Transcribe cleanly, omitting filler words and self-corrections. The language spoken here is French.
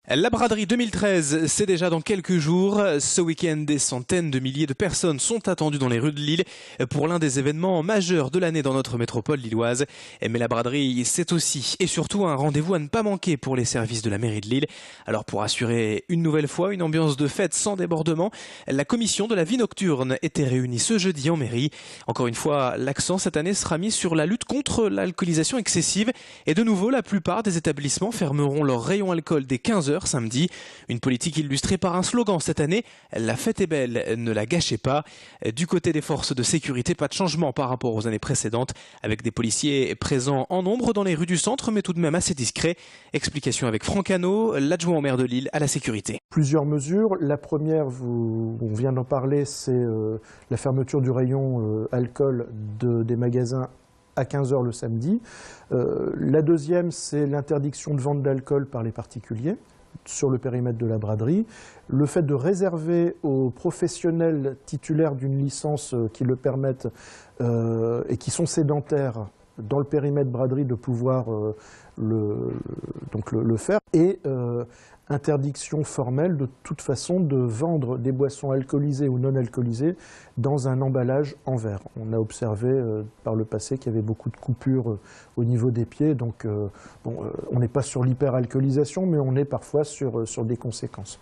La braderie 2013, c'est déjà dans quelques jours. Ce week-end, des centaines de milliers de personnes sont attendues dans les rues de Lille pour l'un des événements majeurs de l'année dans notre métropole lilloise. Mais la braderie, c'est aussi et surtout un rendez-vous à ne pas manquer pour les services de la mairie de Lille. Alors pour assurer une nouvelle fois une ambiance de fête sans débordement, la commission de la vie nocturne était réunie ce jeudi en mairie. Encore une fois, l'accent cette année sera mis sur la lutte contre l'alcoolisation excessive. Et de nouveau, la plupart des établissements fermeront leur rayon alcool dès 15h samedi. Une politique illustrée par un slogan cette année, la fête est belle, ne la gâchez pas. Du côté des forces de sécurité, pas de changement par rapport aux années précédentes, avec des policiers présents en nombre dans les rues du centre, mais tout de même assez discrets. Explication avec Franck Hano, l'adjoint au maire de Lille à la sécurité. Plusieurs mesures. La première, on vient d'en parler, c'est la fermeture du rayon alcool des magasins à 15h le samedi. La deuxième, c'est l'interdiction de vente d'alcool par les particuliers sur le périmètre de la braderie. Le fait de réserver aux professionnels titulaires d'une licence qui le permettent et qui sont sédentaires dans le périmètre braderie de pouvoir le faire. Et interdiction formelle de toute façon de vendre des boissons alcoolisées ou non alcoolisées dans un emballage en verre. On a observé par le passé qu'il y avait beaucoup de coupures au niveau des pieds, donc on n'est pas sur l'hyperalcoolisation, mais on est parfois sur des conséquences.